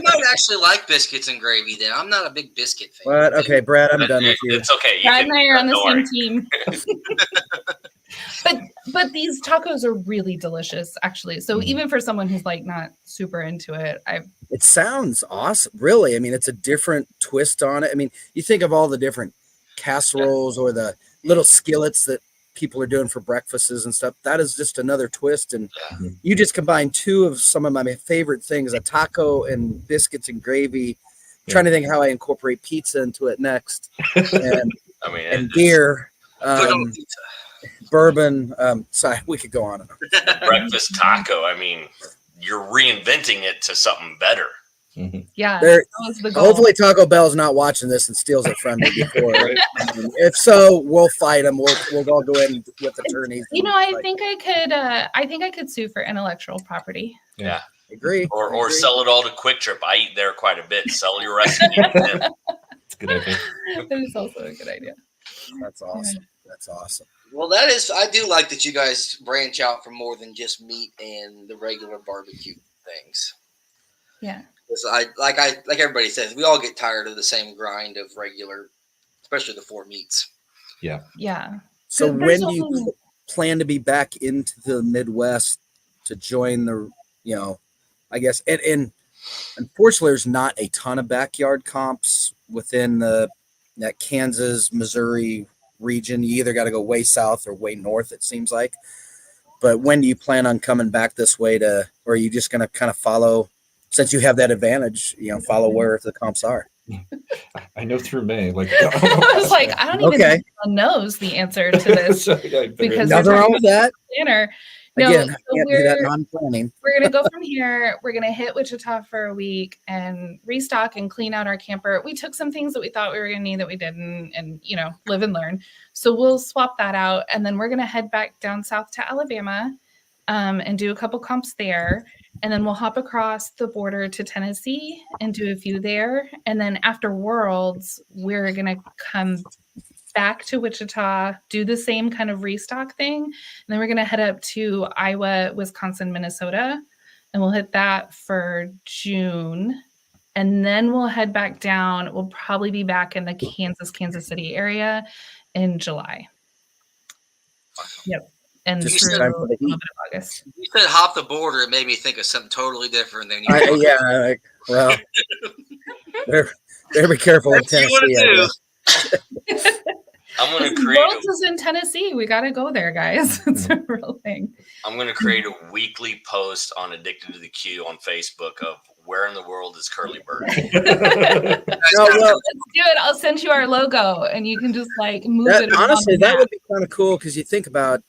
might actually like biscuits and gravy. Then I'm not a big biscuit fan. But okay, Brad, I'm done with you. It's okay. You Brad can, and I are on the don't same worry. team. But these tacos are really delicious, actually. So even for someone who's like not super into it, It sounds awesome. Really, I mean, it's a different twist on it. I mean, you think of all the different casseroles or the little skillets that people are doing for breakfasts and stuff. That is just another twist. And you just combine 2 of some of my favorite things: a taco and biscuits and gravy. Yeah. Trying to think how I incorporate pizza into it next, and, I mean, and beer, Put on pizza. bourbon. Sorry, we could go on. breakfast taco. I mean, you're reinventing it to something better. yeah, There- that was the goal. Hopefully, Taco Bell's not watching this and steals it from me before. Right. If so, we'll fight them. We'll all go in with attorneys. You know, I think I could sue for intellectual property. Yeah. Agree. Or sell it all to Quick Trip. I eat there quite a bit. Sell your recipe to them. It's a good idea. That is also a good idea. That's awesome. That's awesome. Well, that is. I do like that you guys branch out from more than just meat and the regular barbecue things. Yeah. Because like everybody says, we all get tired of the same grind of regular, especially the 4 meats. Yeah. So There's when do you only- plan to be back into the Midwest to join the, I guess, and unfortunately, there's not a ton of backyard comps within that Kansas, Missouri region. You either got to go way south or way north, it seems like. But when do you plan on coming back this way or are you just going to kind of follow, since you have that advantage, follow where the comps are? I know through May. Like I was like, I don't even think anyone knows the answer to this because Nothing wrong with that. planner. No, Again, so I can't do that non-planning. we're gonna go from here. We're gonna hit Wichita for a week and restock and clean out our camper. We took some things that we thought we were gonna need that we didn't, and live and learn. So we'll swap that out, and then we're gonna head back down south to Alabama, and do a couple comps there, and then we'll hop across the border to Tennessee and do a few there, and then after Worlds, we're gonna come back to Wichita, do the same kind of restock thing, and then we're going to head up to Iowa, Wisconsin, Minnesota, and we'll hit that for June, and then we'll head back down. We'll probably be back in the Kansas City area in July. Yep, and Just through in a time for the little heat. bit of August. You said hop the border. It made me think of something totally different than you. Well, better be careful in That's what you Tennessee. wanna I guess. I'm going to Because create. Worlds is in Tennessee. We got to go there, guys. It's a real thing. I'm going to create a weekly post on Addicted to the Q on Facebook of where in the world is Curly Bird. No, well, Let's do it. I'll send you our logo, and you can just move it. around honestly, the that map. would be kind of cool because you think about,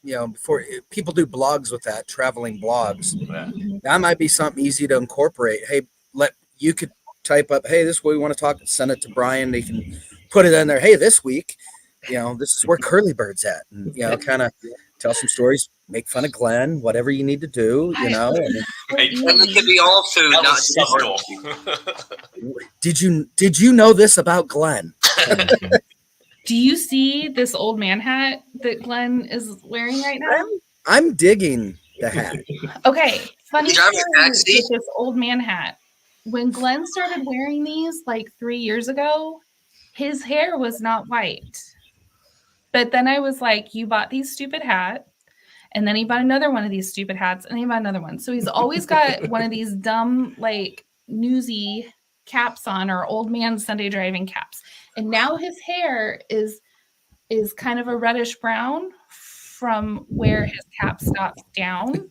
before people do blogs with that, traveling blogs. Yeah. That might be something easy to incorporate. Hey, you could type up, hey, this is what we want to talk, send it to Brian. They can put it in there. Hey, this week, this is where Curly Bird's at, and kind of tell some stories, make fun of Glenn, whatever you need to do. Hey, It could be all food, that not was just subtle. Did you know this about Glenn? Do you see this old man hat that Glenn is wearing right now? I'm digging the hat. Okay, funny You driving story a taxi? with this old man hat. When Glenn started wearing these 3 years ago, his hair was not white. But then I was like, you bought these stupid hat. And then he bought another one of these stupid hats, and then he bought another one. So he's always got one of these dumb, newsy caps on, or old man Sunday driving caps. And now his hair is kind of a reddish brown from where his cap stops down.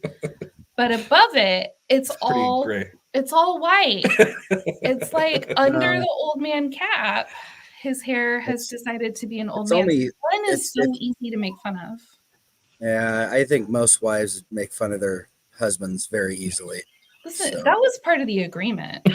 But above it, it's all gray. it's all white. It's under the old man cap, his hair has decided to be an old man. Glenn is so easy to make fun of. Yeah, I think most wives make fun of their husbands very easily. Listen, So. that was part of the agreement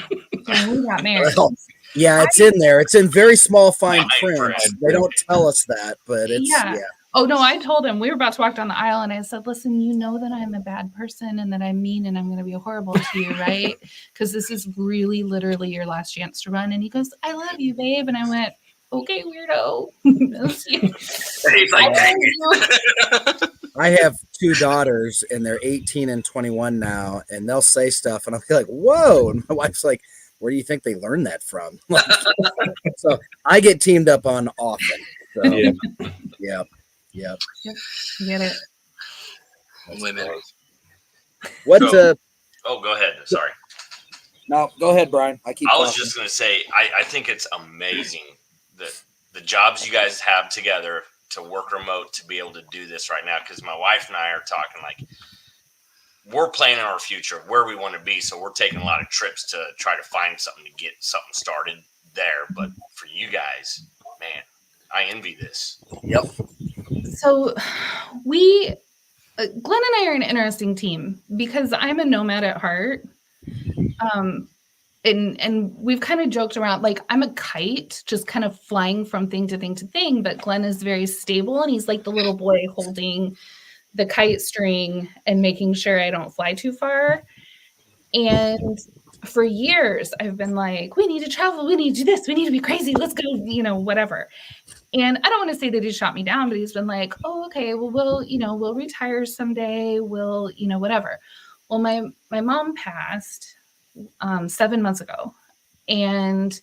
when we got married. Well, yeah, it's in there. It's in very small fine Fine print. print. They don't tell us that, but it's Yeah. yeah. Oh no, I told him we were about to walk down the aisle and I said, listen, you know that I'm a bad person and that I'm mean and I'm going to be horrible to you, right? Because this is really literally your last chance to run. And he goes, I love you, babe. And I went, okay, weirdo. He's like, dang it. I have two daughters and they're 18 and 21 now, and they'll say stuff and I'll be like, whoa. And my wife's like, where do you think they learned that from? So I get teamed up on often. So, Yeah. yeah. Get it. Women. What? Oh, go ahead. Sorry. No, go ahead, Brian. I was talking. just going to say, I think it's amazing that the jobs you guys have together to work remote to be able to do this right now. Because my wife and I are talking like we're planning our future, where we want to be. So we're taking a lot of trips to try to find something to get something started there. But for you guys, man, I envy this. Yep. So Glenn and I are an interesting team because I'm a nomad at heart. And we've kind of joked around, like I'm a kite, just kind of flying from thing to thing to thing, but Glenn is very stable and he's like the little boy holding the kite string and making sure I don't fly too far. And for years I've been like, we need to travel, we need to do this, we need to be crazy, let's go, whatever. And I don't want to say that he shot me down, but he's been like, oh, okay, well, we'll retire someday, we'll, whatever. Well, my mom passed 7 months ago, and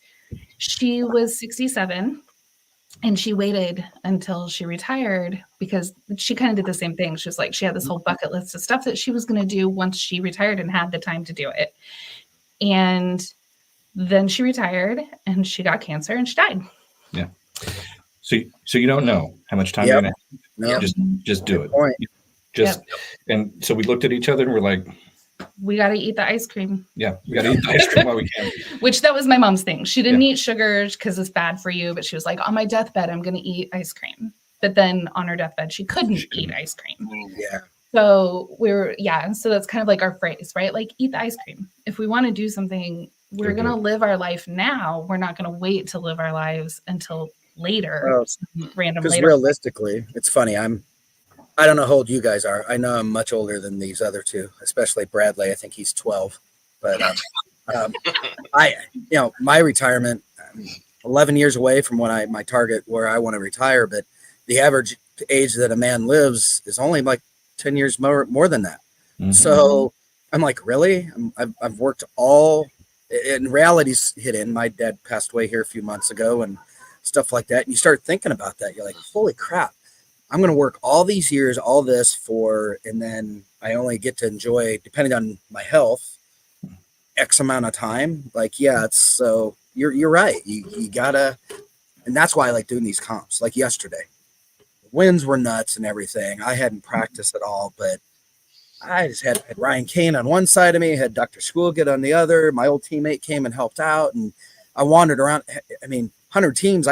she was 67, and she waited until she retired because she kind of did the same thing. She was like, she had this whole bucket list of stuff that she was going to do once she retired and had the time to do it. And then she retired and she got cancer and she died. Yeah. So you don't know how much time you're gonna have. No. Just do it. Point. And so we looked at each other and we're like, we got to eat the ice cream. Yeah, we got to eat the ice cream while we can. Which that was my mom's thing. She didn't eat sugar because it's bad for you, but she was like, on my deathbed, I'm going to eat ice cream. But then on her deathbed, she couldn't eat ice cream. Yeah. So so that's kind of like our phrase, right? Like, eat the ice cream. If we want to do something, we're going to live our life now. We're not going to wait to live our lives until later. Because realistically, it's funny. I don't know how old you guys are. I know I'm much older than these other two, especially Bradley. I think he's 12. But my retirement, I'm 11 years away from when my target where I want to retire. But the average age that a man lives is only like 10 years more than that. Mm-hmm. So I'm like, really? I've worked and reality's hit in. My dad passed away here a few months ago and stuff like that. And you start thinking about that. You're like, holy crap. I'm going to work all these years, all this and then I only get to enjoy, depending on my health, X amount of time. Like, yeah, so you're right. You gotta, and that's why I like doing these comps. Like yesterday, the winds were nuts and everything. I hadn't practiced at all, but I just had Ryan Kane on one side of me, had Dr. Schoolgett on the other. My old teammate came and helped out, and I wandered around. I mean, 100 teams,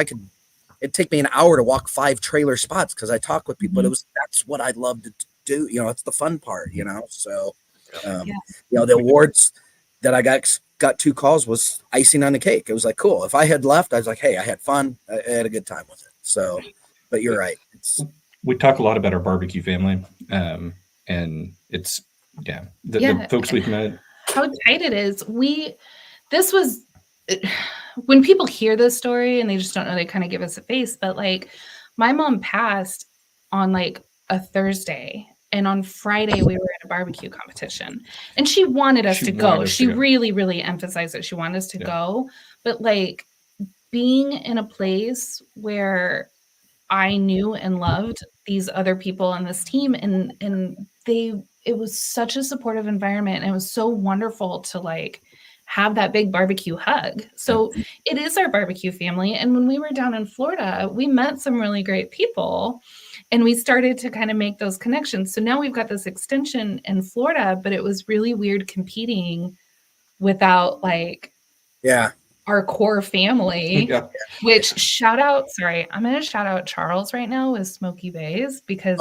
it'd take me an hour to walk 5 trailer spots because I talk with people, but that's what I'd love to do. It's the fun part, So, the awards that I got 2 calls was icing on the cake. It was like, cool. If I had left, I was like, hey, I had fun. I had a good time with it. So, but you're right. We talk a lot about our barbecue family. And it's, the folks we've met. How tight it is. When people hear this story and they just don't know, they kind of give us a face. But like, my mom passed on like a Thursday, and on Friday we were at a barbecue competition, and she wanted us to go. She really, really emphasized that she wanted us to go. But like, being in a place where I knew and loved these other people on this team, and it was such a supportive environment, and it was so wonderful to like have that big barbecue hug. So it is our barbecue family. And when we were down in Florida, we met some really great people and we started to kind of make those connections. So now we've got this extension in Florida, but it was really weird competing without like, our core family. Yeah. Which I'm going to shout out Charles right now with Smoky Bays because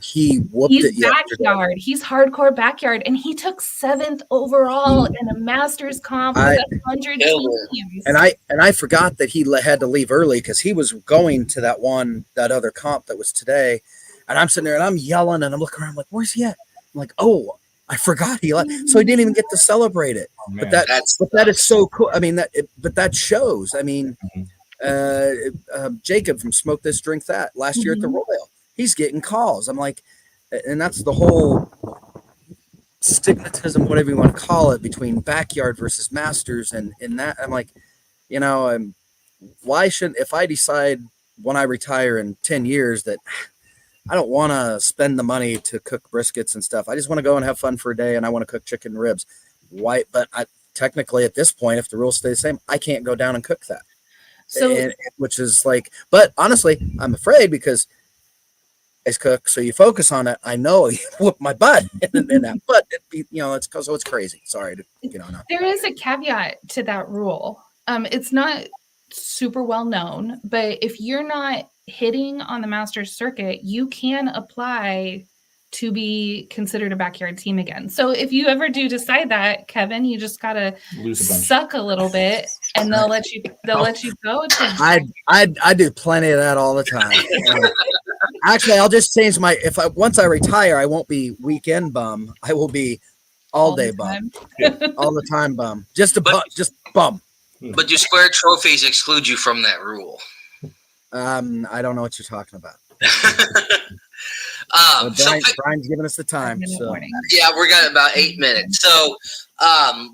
he whooped he's it yesterday. backyard. He's hardcore backyard, and he took 7th overall in a Masters comp with 100 teams. And I forgot that he had to leave early because he was going to that other comp that was today. And I'm sitting there and I'm yelling and I'm looking around, I'm like, where's he at? I'm like, oh, I forgot he left. So he didn't even get to celebrate it. Oh, but that is so cool. I mean, but that shows. I mean, Jacob from Smoke This, Drink That last year at the Royal, he's getting calls. I'm like, and that's the whole stigmatism, whatever you want to call it, between backyard versus Masters. And in that, I'm like, why shouldn't, if I decide when I retire in 10 years that I don't want to spend the money to cook briskets and stuff, I just want to go and have fun for a day and I want to cook chicken ribs. Why? But technically at this point, if the rules stay the same, I can't go down and cook that. So, which is like, but honestly, I'm afraid because as cook, so you focus on it. I know you whoop my butt, and that, but it's because it's crazy. Sorry to There is a caveat to that rule. It's not super well known, but if you're not hitting on the Masters circuit, you can apply to be considered a backyard team again. So if you ever do decide that, Kevin, you just gotta suck a little bit, and they'll let you go. I do plenty of that all the time. Actually, I'll just change once I retire, I won't be weekend bum. I will be all day bum, all the time bum. Just bum. But do square trophies exclude you from that rule? I don't know what you're talking about. Brian's giving us the time. So. Yeah, we're got about 8 minutes. So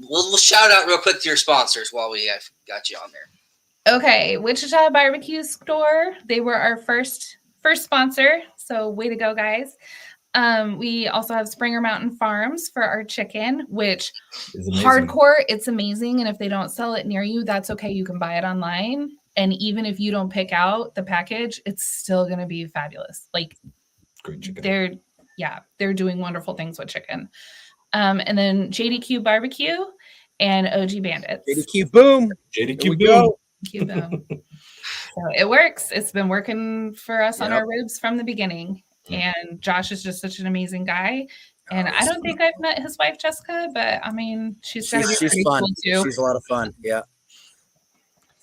we'll shout out real quick to your sponsors while we have got you on there. Okay, Wichita Barbecue Store. They were our first sponsor. So way to go, guys. We also have Springer Mountain Farms for our chicken, which hardcore, it's amazing. And if they don't sell it near you, that's okay. You can buy it online. And even if you don't pick out the package, it's still going to be fabulous. Like, great chicken. They're doing wonderful things with chicken. And then JDQ Barbecue and OG Bandits. JDQ Boom. JDQ Boom. JDQ Boom. So it works. It's been working for us on our ribs from the beginning. And Josh is just such an amazing guy. And I don't think I've met his wife, Jessica, but I mean, she's pretty fun. Cool too. She's a lot of fun. Yeah.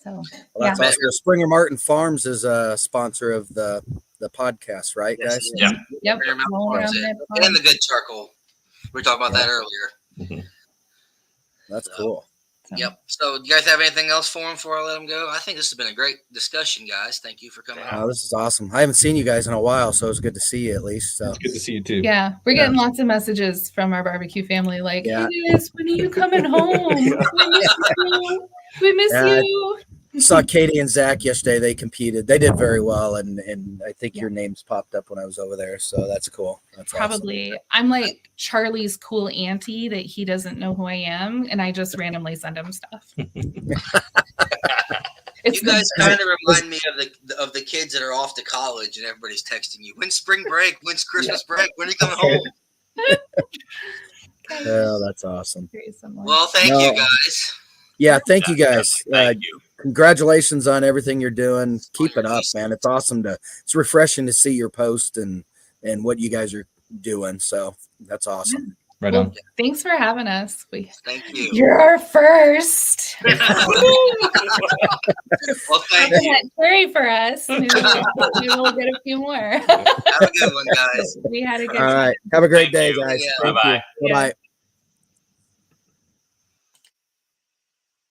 So that's awesome. Springer Mountain Farms is a sponsor of the podcast, right, guys? Yeah. Yep. And the good charcoal. We were talking about that earlier. That's cool. Yep. So, do you guys have anything else for him before I let him go? I think this has been a great discussion, guys. Thank you for coming on. This is awesome. I haven't seen you guys in a while, so it's good to see you at least. So. It's good to see you too. Yeah, we're getting lots of messages from our barbecue family, like, "Hey, guys, when are you coming home? We miss you." Saw Katie and Zach yesterday. They competed. They did very well, and I think your names popped up when I was over there. So that's cool. That's probably awesome. I'm like Charlie's cool auntie that he doesn't know who I am, and I just randomly send him stuff. You guys kind of remind me of the kids that are off to college and everybody's texting you. When's spring break? When's Christmas break? When are you coming home? Oh, that's awesome. Well, thank you guys. Yeah, thank you guys. Thank you. Congratulations on everything you're doing. Keep it up, man. It's awesome it's refreshing to see your post and what you guys are doing. So that's awesome. Right on. Thanks for having us. Thank you. You're our first. Well, thank you. Cherry for us. Maybe we'll get a few more. Have a good one, guys. We had a good time. All right. Have a great day, guys. Bye-bye. Bye-bye.